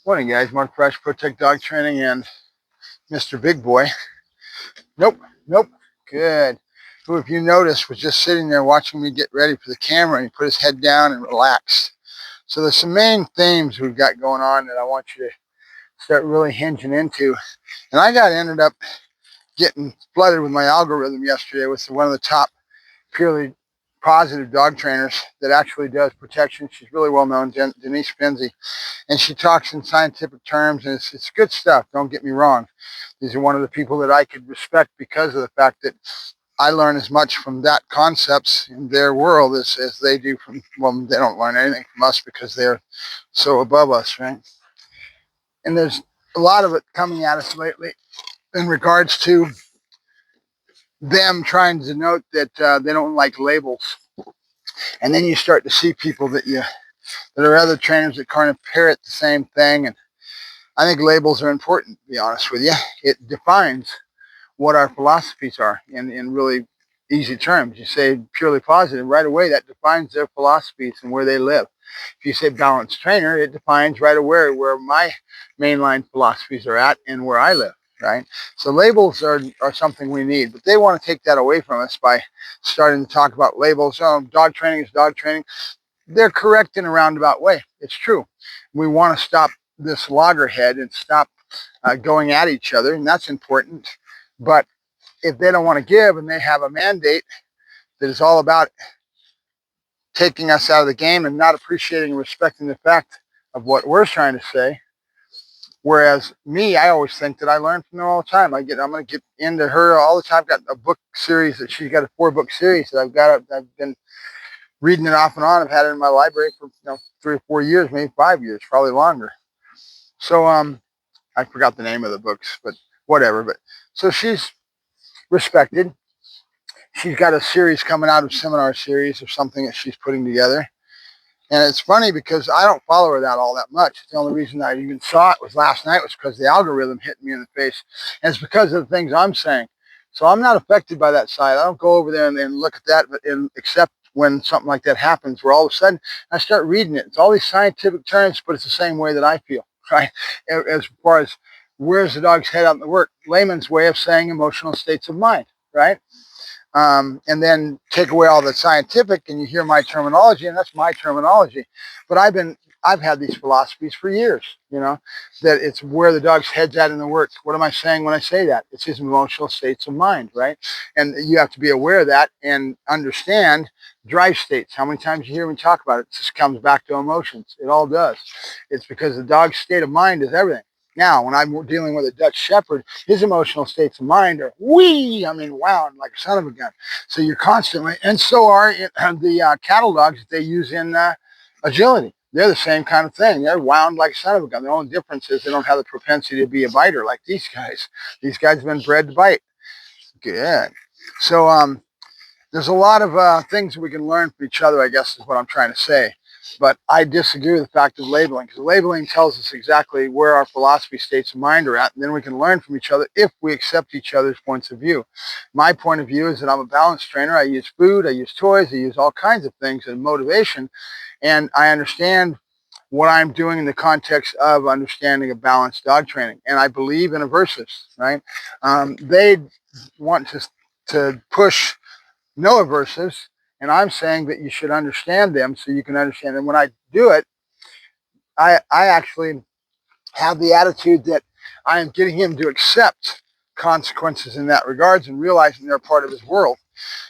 Morning, guys. Mark Fresh, Protect Dog Training, and Mr. Big Boy. Nope, nope. Good. Who, if you noticed, was just sitting there watching me get ready for the camera, and he put his head down and relaxed. So there's some main themes we've got going on that I want you to start really hinging into. And I ended up getting flooded with my algorithm yesterday with one of the top purely positive dog trainers that actually does protection. She's really well known, Denise Finzi. And she talks in scientific terms, and it's good stuff. Don't get me wrong. These are one of the people that I could respect because of the fact that I learn as much from that concepts in their world as they do from, well, they don't learn anything from us because they're so above us, right? And there's a lot of it coming at us lately in regards to them trying to denote that they don't like labels. And then you start to see people that are other trainers that kind of parrot the same thing. And I think labels are important, to be honest with you. It defines what our philosophies are in really easy terms. You say purely positive, right away that defines their philosophies and where they live. If you say balanced trainer, it defines right away where my mainline philosophies are at and where I live, right? So labels are something we need, but they want to take that away from us by starting to talk about labels. Oh, dog training is dog training. They're correct in a roundabout way. It's true. We want to stop this loggerhead and stop going at each other, and that's important. But if they don't want to give and they have a mandate that is all about taking us out of the game and not appreciating and respecting the fact of what we're trying to say, whereas me, I always think that I learn from them all the time. I'm going to get into her all the time. I've got a book series that she's got, a 4-book series that I've been reading it off and on. I've had it in my library for 3 or 4 years, maybe 5 years, probably longer. So I forgot the name of the books, but whatever. But so she's respected. She's got a series coming out, of seminar series or something that she's putting together. And it's funny because I don't follow her all that much. The only reason I even saw it was last night was because the algorithm hit me in the face. And it's because of the things I'm saying. So I'm not affected by that side. I don't go over there and look at that, except when something like that happens, where all of a sudden I start reading it. It's all these scientific terms, but it's the same way that I feel, right? As far as where's the dog's head out in the work, layman's way of saying emotional states of mind, right? And then take away all the scientific and you hear my terminology, and that's my terminology. But I've had these philosophies for years, that it's where the dog's head's at in the work. What am I saying when I say that? It's his emotional states of mind, right? And you have to be aware of that and understand drive states. How many times you hear me talk about it? It just comes back to emotions. It all does. It's because the dog's state of mind is everything. Now, when I'm dealing with a Dutch Shepherd, his emotional states of mind are wound like a son of a gun. So you're constantly, and so are the cattle dogs that they use in agility. They're the same kind of thing. They're wound like a son of a gun. The only difference is they don't have the propensity to be a biter like these guys. These guys have been bred to bite. Good. So there's a lot of things we can learn from each other, I guess is what I'm trying to say. But I disagree with the fact of labeling, because labeling tells us exactly where our philosophy states of mind are at, and then we can learn from each other if we accept each other's points of view. My point of view is that I'm a balanced trainer. I use food, I use toys, I use all kinds of things and motivation, and I understand what I'm doing in the context of understanding a balanced dog training. And I believe in a Vurses, right? They want to push no aversives, and I'm saying that you should understand them so you can understand them. When I do it, I actually have the attitude that I am getting him to accept consequences in that regards and realizing they're part of his world.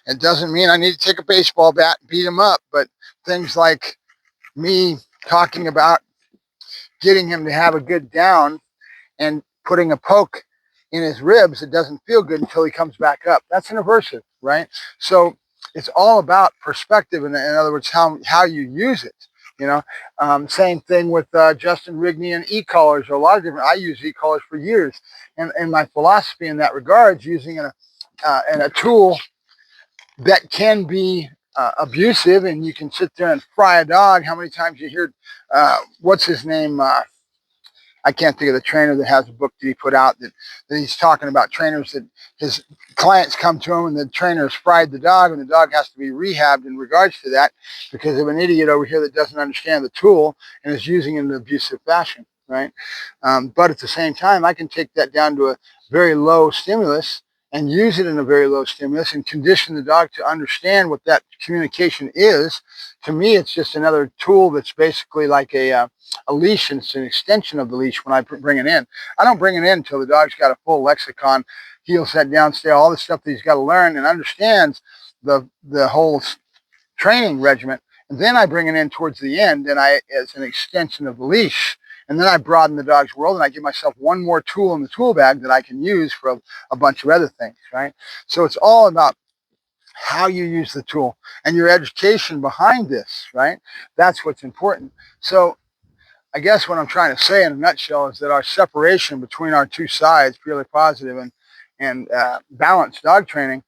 It doesn't mean I need to take a baseball bat and beat him up, but things like me talking about getting him to have a good down and putting a poke in his ribs, it doesn't feel good until he comes back up. That's an aversive, right? So it's all about perspective. In other words, how you use it. Same thing with Justin Rigney and e-collars. A lot of different. I use e-collars for years, and my philosophy in that regard, using a tool that can be abusive, and you can sit there and fry a dog. How many times you hear what's his name? I can't think of the trainer that has a book that he put out that he's talking about trainers that his clients come to him and the trainer has fried the dog and the dog has to be rehabbed in regards to that because of an idiot over here that doesn't understand the tool and is using it in an abusive fashion, right? But at the same time, I can take that down to a very low stimulus and use it in a very low stimulus and condition the dog to understand what that communication is. To me, it's just another tool that's basically like a leash, and it's an extension of the leash when I bring it in. I don't bring it in until the dog's got a full lexicon, heel set down, stay, all the stuff that he's got to learn and understands the whole training regiment. And then I bring it in towards the end and as an extension of the leash. And then I broaden the dog's world and I give myself one more tool in the tool bag that I can use for a bunch of other things, right? So it's all about how you use the tool and your education behind this, right? That's what's important. So I guess what I'm trying to say in a nutshell is that our separation between our two sides, purely positive and balanced dog training,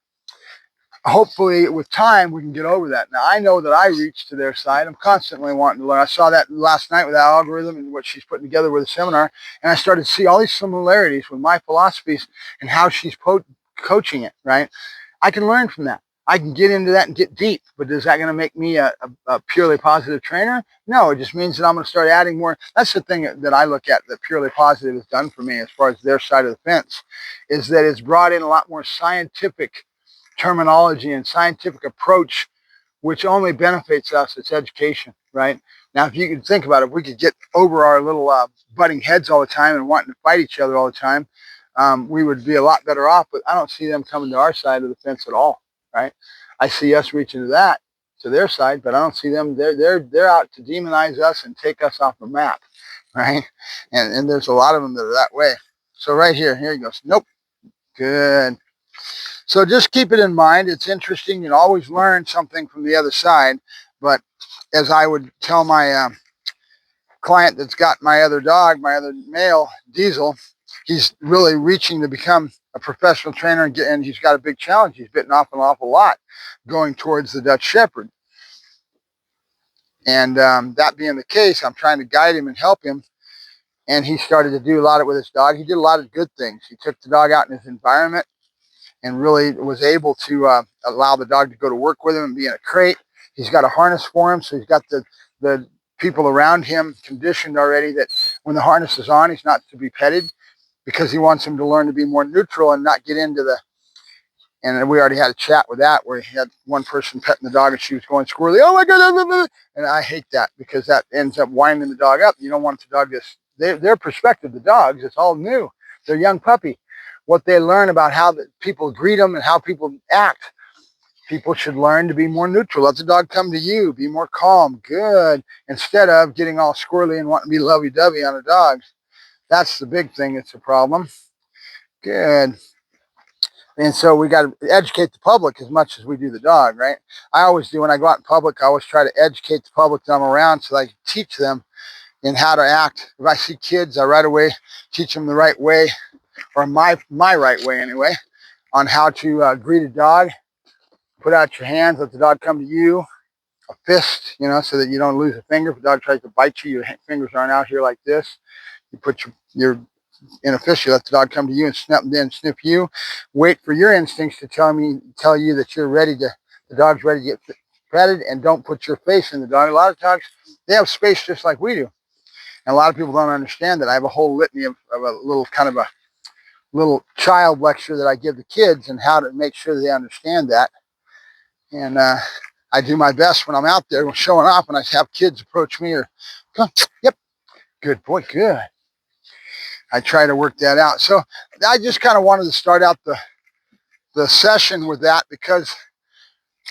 hopefully with time we can get over that. Now I know that I reach to their side. I'm constantly wanting to learn. I saw that last night with that algorithm and what she's putting together with the seminar, and I started to see all these similarities with my philosophies and how she's coaching it, right? I can learn from that. I can get into that and get deep, but is that going to make me a purely positive trainer? No, it just means that I'm going to start adding more. That's the thing that I look at that purely positive has done for me as far as their side of the fence, is that it's brought in a lot more scientific terminology and scientific approach, which only benefits us. It's education, right? Now, if you could think about it, if we could get over our little butting heads all the time and wanting to fight each other all the time, we would be a lot better off. But I don't see them coming to our side of the fence at all, right? I see us reaching to their side, but I don't see them. They're out to demonize us and take us off the map, right? And there's a lot of them that are that way. So right here he goes. Nope. Good. So just keep it in mind. It's interesting. You always learn something from the other side. But as I would tell my client that's got my other dog, my other male, Diesel, he's really reaching to become a professional trainer, and he's got a big challenge. He's bitten off an awful lot going towards the Dutch Shepherd. And that being the case, I'm trying to guide him and help him. And he started to do a lot of it with his dog. He did a lot of good things. He took the dog out in his environment and really was able to allow the dog to go to work with him and be in a crate. He's got a harness for him, so he's got the people around him conditioned already that when the harness is on, he's not to be petted, because he wants him to learn to be more neutral and not get into the, and we already had a chat with that where he had one person petting the dog and she was going squirrely, oh my God, and I hate that because that ends up winding the dog up. You don't want the dog to, their perspective, the dogs, it's all new. They're a young puppy. What they learn about how people greet them and how people act. People should learn to be more neutral. Let the dog come to you. Be more calm. Good. Instead of getting all squirrely and wanting to be lovey-dovey on a dog. That's the big thing that's a problem. Good. And so we got to educate the public as much as we do the dog, right? I always do when I go out in public, I always try to educate the public that I'm around so that I can teach them in how to act. If I see kids, I right away teach them the right way, or my right way anyway, on how to greet a dog. Put out your hands, let the dog come to you. A fist, so that you don't lose a finger. If the dog tries to bite you, your fingers aren't out here like this. You put your in a fist, you let the dog come to you and sniff you. Wait for your instincts to tell you that you're ready to, the dog's ready to get petted, and don't put your face in the dog. A lot of dogs, they have space just like we do. And a lot of people don't understand that. I have a whole litany of a little kind of a little child lecture that I give the kids and how to make sure they understand that. And I do my best when I'm out there showing off, and I have kids approach me or, come, yep, good boy, good. I try to work that out. So I just kind of wanted to start out the session with that because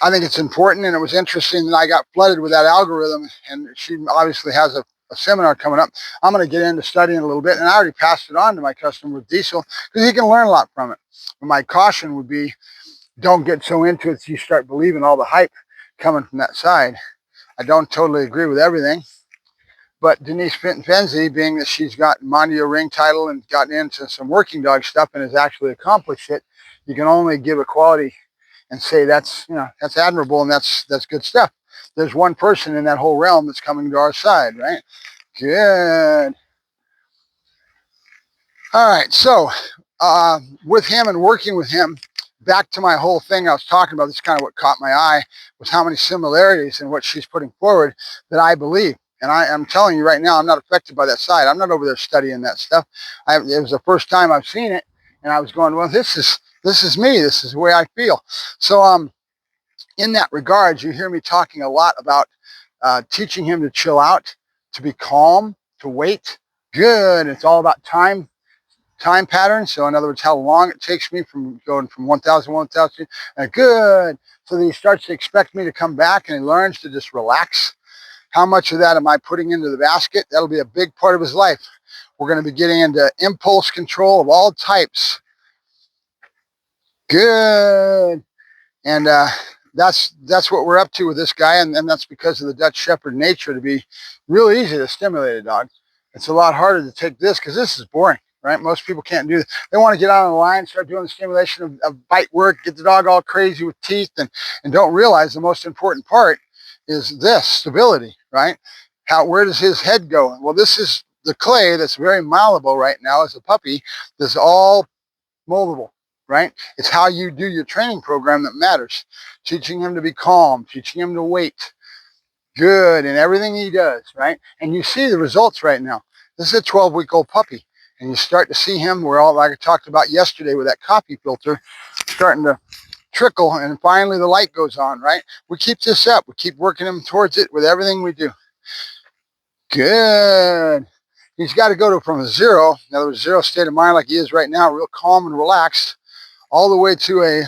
I think it's important, and it was interesting that I got flooded with that algorithm, and she obviously has a seminar coming up. I'm going to get into studying a little bit, and I already passed it on to my customer with Diesel because he can learn a lot from it. But my caution would be, don't get so into it that you start believing all the hype coming from that side. I don't totally agree with everything, but Denise Fenzi, being that she's got Mondio ring title and gotten into some working dog stuff and has actually accomplished it, you can only give equality and say that's admirable and that's good stuff. There's one person in that whole realm that's coming to our side, right? Good. All right, so with him and working with him, back to my whole thing I was talking about, this is kind of what caught my eye, was how many similarities in what she's putting forward that I believe. And I'm telling you right now, I'm not affected by that side. I'm not over there studying that stuff. It was the first time I've seen it, and I was going, well, this is me. This is the way I feel. So in that regard, you hear me talking a lot about teaching him to chill out, to be calm, to wait. Good. It's all about time pattern. So in other words, how long it takes me from going from 1,000, 1,000, good. So that he starts to expect me to come back, and he learns to just relax. How much of that am I putting into the basket? That'll be a big part of his life. We're going to be getting into impulse control of all types. Good. And that's what we're up to with this guy, and that's because of the Dutch Shepherd nature to be real easy to stimulate a dog. It's a lot harder to take this because this is boring, right? Most people can't do this. They want to get out on the line, start doing the stimulation of bite work, get the dog all crazy with teeth, and don't realize the most important part is this, stability, right? Where does his head go? Well, this is the clay that's very malleable right now as a puppy. That's all moldable, right? It's how you do your training program that matters. Teaching him to be calm, teaching him to wait. Good in everything he does, right? And you see the results right now. This is a 12-week-old puppy, and you start to see him where all, like I talked about yesterday with that coffee filter, starting to trickle, and finally the light goes on, right? We keep this up. We keep working him towards it with everything we do. Good. He's got to go from a 0, in other words, 0 state of mind like he is right now, real calm and relaxed, all the way to a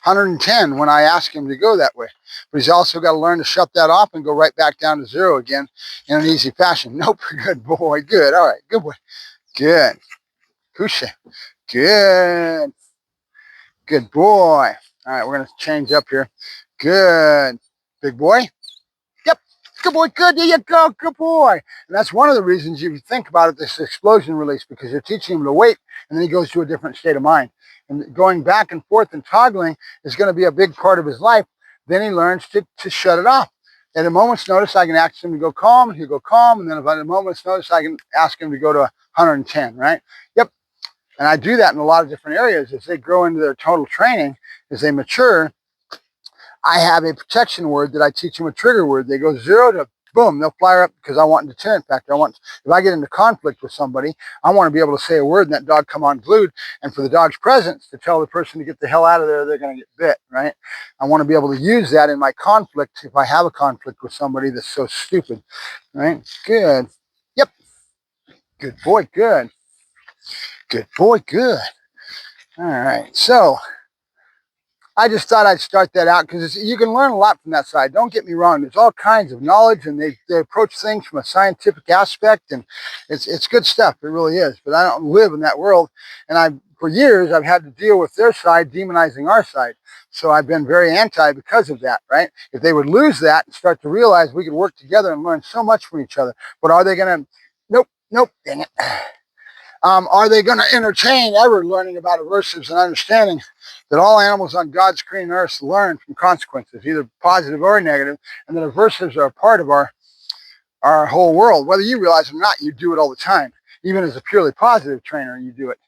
110 when I ask him to go that way. But he's also got to learn to shut that off and go right back down to 0 again in an easy fashion. Nope. Good boy. Good. All right. Good boy. Good. Kusha. Good. Good boy. All right. We're going to change up here. Good. Big boy. Yep. Good boy. Good. There you go. Good boy. And that's one of the reasons you think about it, this explosion release, because you're teaching him to wait, and then he goes to a different state of mind. And going back and forth and toggling is going to be a big part of his life. Then he learns to shut it off. At a moment's notice, I can ask him to go calm, and he'll go calm. And then at a moment's notice, I can ask him to go to 110, right? Yep. And I do that in a lot of different areas. As they grow into their total training, as they mature, I have a protection word that I teach them, a trigger word. They go 0 to boom, they'll fire up because I want deterrent factor. If I get into conflict with somebody, I want to be able to say a word and that dog come unglued, and for the dog's presence to tell the person to get the hell out of there, they're going to get bit, right? I want to be able to use that in my conflict if I have a conflict with somebody that's so stupid, right? Good. Yep. Good boy. Good. Good boy. Good. All right. So I just thought I'd start that out because you can learn a lot from that side. Don't get me wrong. There's all kinds of knowledge, and they approach things from a scientific aspect, and it's good stuff. It really is. But I don't live in that world, and for years I've had to deal with their side demonizing our side. So I've been very anti because of that, right? If they would lose that and start to realize we could work together and learn so much from each other, but are they going to? Nope, dang it. Are they going to entertain ever learning about aversives and understanding that all animals on God's green earth learn from consequences, either positive or negative, and that aversives are a part of our whole world? Whether you realize it or not, you do it all the time. Even as a purely positive trainer, you do it.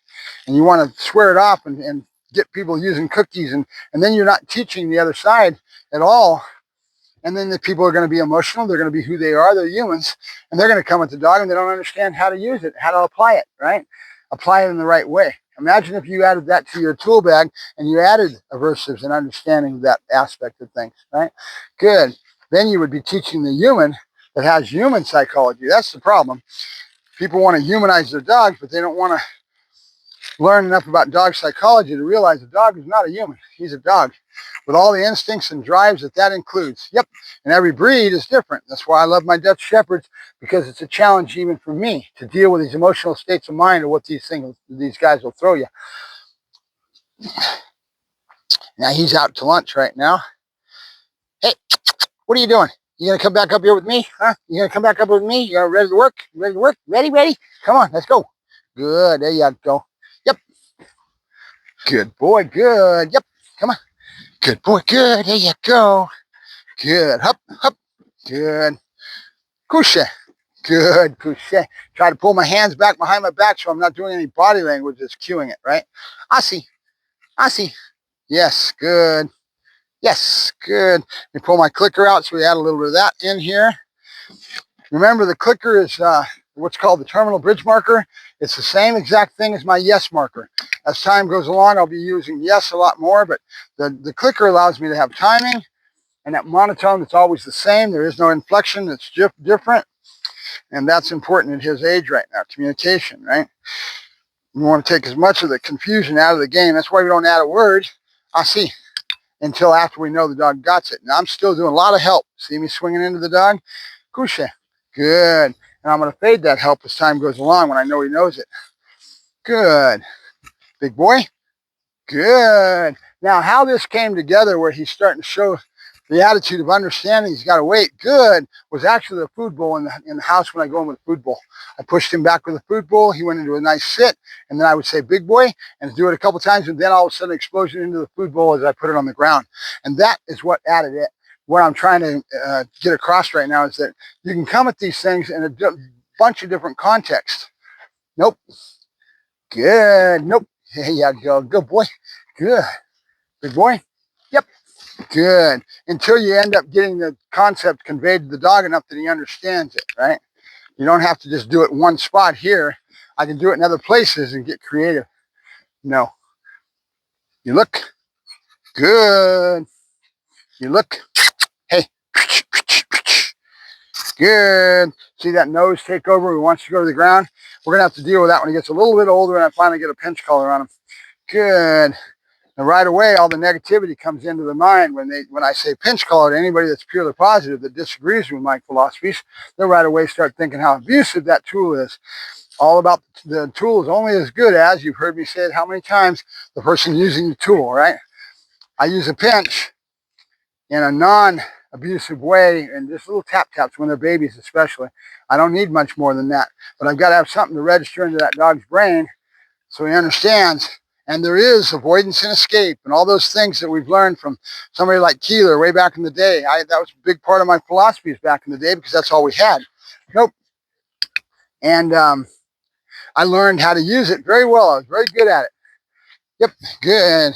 And you want to swear it off and get people using cookies, and then you're not teaching the other side at all. And then the people are going to be emotional. They're going to be who they are. They're humans. And they're going to come at the dog, and they don't understand how to use it, how to apply it, right? Apply it in the right way. Imagine if you added that to your tool bag and you added aversives and understanding of that aspect of things, right? Good. Then you would be teaching the human that has human psychology. That's the problem. People want to humanize their dogs, but they don't want to learn enough about dog psychology to realize a dog is not a human. He's a dog with all the instincts and drives that includes. Yep. And every breed is different. That's why I love my Dutch Shepherds, because it's a challenge even for me to deal with these emotional states of mind or what these guys will throw you. Now he's out to lunch right now. Hey, what are you doing? You gonna come back up here with me? Huh? You gonna come back up with me? You ready to work? Ready to work? Ready? Come on, let's go. Good. There you go. Yep. Good boy. Good. Yep. Come on. Good boy. Good. There you go. Good. Hup. Good. Couche. Good. Couche. Try to pull my hands back behind my back so I'm not doing any body language that's cueing it, right? I see. Yes. Good. Yes. Good. Let me pull my clicker out so we add a little bit of that in here. Remember, the clicker is what's called the terminal bridge marker. It's the same exact thing as my yes marker. As time goes along, I'll be using yes a lot more, but the clicker allows me to have timing and that monotone that's always the same. There is no inflection. It's different. And that's important at his age right now, communication, right? We want to take as much of the confusion out of the game. That's why we don't add a word, I see, until after we know the dog got it. Now I'm still doing a lot of help. See me swinging into the dog? Kusha. Good. And I'm going to fade that help as time goes along when I know he knows it. Good. Big boy. Good. Now, how this came together where he's starting to show the attitude of understanding he's got to wait, good, was actually the food bowl in the house when I go in with the food bowl. I pushed him back with the food bowl. He went into a nice sit, and then I would say, big boy, and do it a couple times, and then all of a sudden explosion into the food bowl as I put it on the ground. And that is what added it. What I'm trying to get across right now is that you can come at these things in a bunch of different contexts. Nope. Good. Nope. Yeah, go. Good boy. Good. Big boy. Yep. Good. Until you end up getting the concept conveyed to the dog enough that he understands it, right? You don't have to just do it one spot here. I can do it in other places and get creative. No. You look. Good. You look. Hey. Good. See that nose take over? He wants to go to the ground. We're going to have to deal with that when he gets a little bit older and I finally get a pinch collar on him. Good. And right away, all the negativity comes into the mind when I say pinch collar to anybody that's purely positive that disagrees with my philosophies. They'll right away start thinking how abusive that tool is. All about the tool is only as good as, you've heard me say it how many times, the person using the tool, right? I use a pinch in a non-abusive way and just little tap taps when they're babies especially. I don't need much more than that. But I've got to have something to register into that dog's brain so he understands. And there is avoidance and escape and all those things that we've learned from somebody like Keeler way back in the day. That was a big part of my philosophies back in the day because that's all we had. Nope. And I learned how to use it very well. I was very good at it. Yep, good.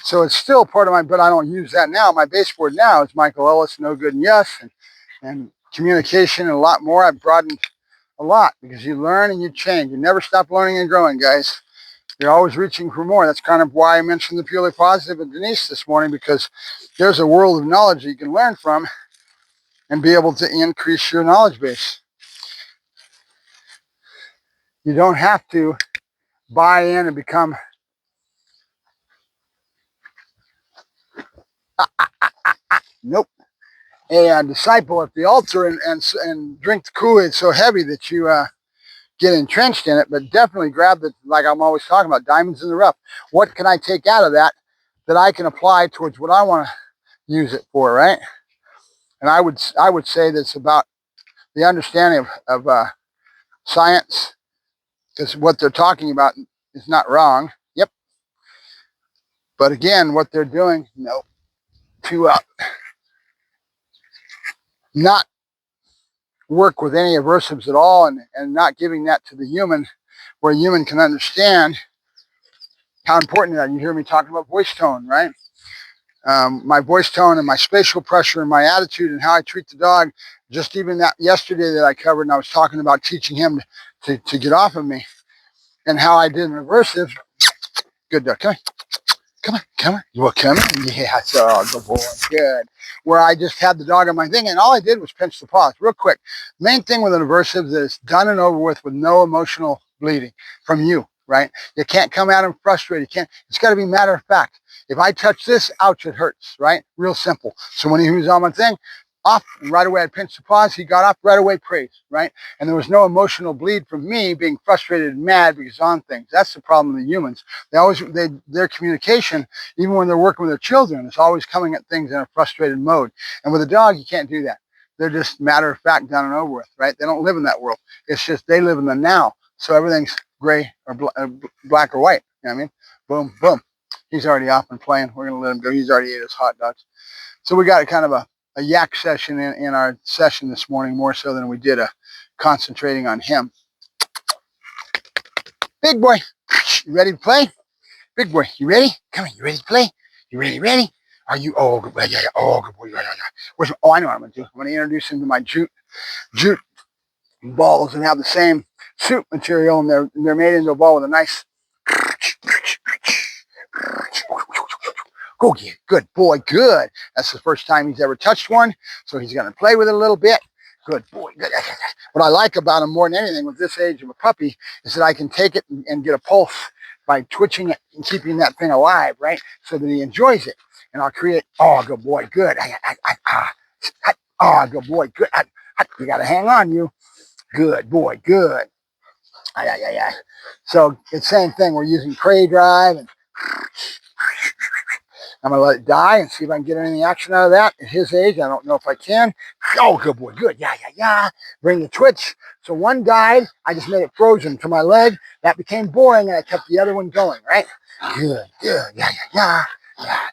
So it's still part of my, but I don't use that now. My baseboard now is Michael Ellis, No Good and Yes, and communication and a lot more. I've broadened a lot because you learn and you change. You never stop learning and growing, guys. You're always reaching for more. That's kind of why I mentioned the Purely Positive and Denise this morning, because there's a world of knowledge you can learn from and be able to increase your knowledge base. You don't have to buy in and become nope, a disciple at the altar and drink the Kool-Aid so heavy that you get entrenched in it, but definitely grab the, like I'm always talking about, diamonds in the rough. What can I take out of that I can apply towards what I want to use it for, right? And I would say that's about the understanding of science, because what they're talking about is not wrong. Yep. But again, what they're doing, to not work with any aversives at all and not giving that to the human where a human can understand how important that. You hear me talking about voice tone, right? My voice tone and my spatial pressure and my attitude and how I treat the dog. Just even that yesterday that I covered, and I was talking about teaching him to get off of me and how I did an aversive. Good dog, come on. Come on, come on. You want to come in? Yeah, so good boy, good. Where I just had the dog on my thing, and all I did was pinch the paws real quick. Main thing with an aversive is that it's done and over with no emotional bleeding from you, right? You can't come at him frustrated. You can't. It's got to be matter of fact. If I touch this, ouch, it hurts, right? Real simple. So when he was on my thing, off, and right away I pinched the paws. He got off, right away praise, right? And there was no emotional bleed from me being frustrated and mad because on things. That's the problem with the humans. Their communication, even when they're working with their children, is always coming at things in a frustrated mode. And with a dog, you can't do that. They're just matter of fact, done and over with, right? They don't live in that world. It's just they live in the now. So everything's gray or black or white. You know what I mean? Boom, boom. He's already off and playing. We're going to let him go. He's already ate his hot dogs. So we got kind of a yak session in our session this morning, more so than we did concentrating on him. Big boy, you ready to play? Big boy, you ready? Come on, you ready to play? You ready? Are you? Oh, good boy. Yeah, yeah. Oh, good boy. Yeah, yeah, yeah. Oh, I know what I'm going to do. I'm going to introduce him to my jute balls and have the same suit material, and they're made into a ball with a nice. Go get it. Good boy, good. That's the first time he's ever touched one, so he's going to play with it a little bit. Good boy, good. What I like about him more than anything with this age of a puppy is that I can take it and get a pulse by twitching it and keeping that thing alive, right? So that he enjoys it. And I'll create, oh, good boy, good. Oh, good boy, good. You got to hang on, you. Good boy, good. So it's the same thing. We're using prey drive, and I'm going to let it die and see if I can get any action out of that. At his age, I don't know if I can. Oh, good boy, good. Yeah, yeah, yeah. Bring the twitch. So one died. I just made it frozen to my leg. That became boring, and I kept the other one going, right? Good, good. Yeah, yeah, yeah.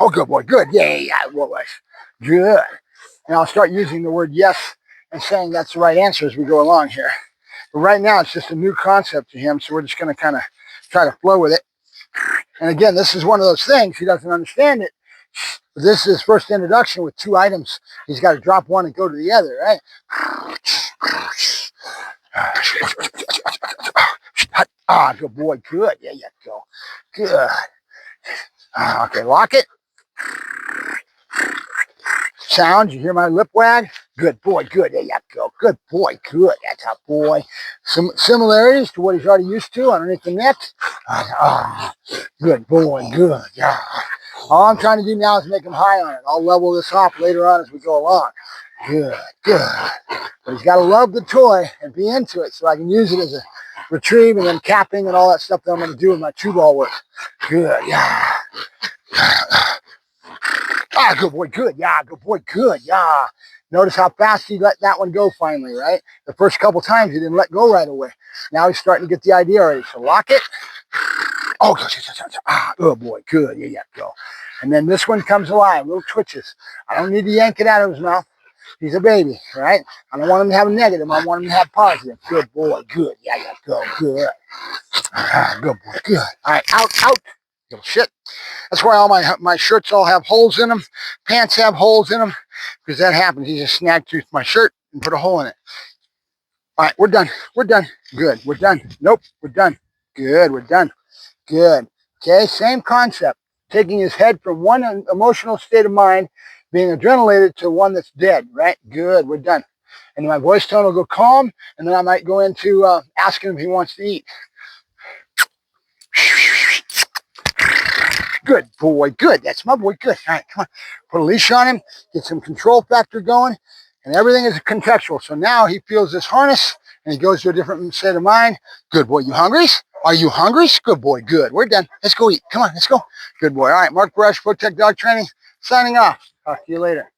Oh, good boy, good. Yeah, yeah, good. And I'll start using the word yes and saying that's the right answer as we go along here. But right now, it's just a new concept to him, so we're just going to kind of try to flow with it. And again, this is one of those things. He doesn't understand it. This is his first introduction with two items. He's got to drop one and go to the other, right? Ah, good boy, good. Yeah, yeah, go. Good. Okay, lock it. Sound, you hear my lip wag? Good boy, good. There you go. Good boy, good. That's a boy. Some similarities to what he's already used to underneath the neck. Good boy, good. Yeah. All I'm trying to do now is make him high on it. I'll level this off later on as we go along. Good, good. But he's got to love the toy and be into it so I can use it as a retrieve and then capping and all that stuff that I'm going to do with my 2-ball work. Good, yeah. Ah, good boy, good. Yeah, good boy, good. Yeah. Notice how fast he let that one go finally, right? The first couple times he didn't let go right away. Now he's starting to get the idea already. So lock it. Oh, good boy, good. Yeah, yeah, go. And then this one comes alive, little twitches. I don't need to yank it out of his mouth. He's a baby, right? I don't want him to have a negative. I want him to have positive. Good boy, good. Yeah, yeah, go, good. Good boy, good. All right, out. Little shit. That's why all my shirts all have holes in them. Pants have holes in them because that happens. He just snagged through my shirt and put a hole in it. All right, we're done. We're done. Good. We're done. Nope, we're done. Good. We're done. Good. Okay, same concept. Taking his head from one emotional state of mind, being adrenalated, to one that's dead, right? Good. We're done. And my voice tone will go calm, and then I might go into asking him if he wants to eat. Good boy, good. That's my boy, good. All right, come on. Put a leash on him, get some control factor going, and everything is contextual. So now he feels this harness, and he goes to a different state of mind. Good boy, you hungry? Are you hungry? Good boy, good. We're done. Let's go eat. Come on, let's go. Good boy. All right, Mark Brush, Protect Dog Training, signing off. Talk to you later.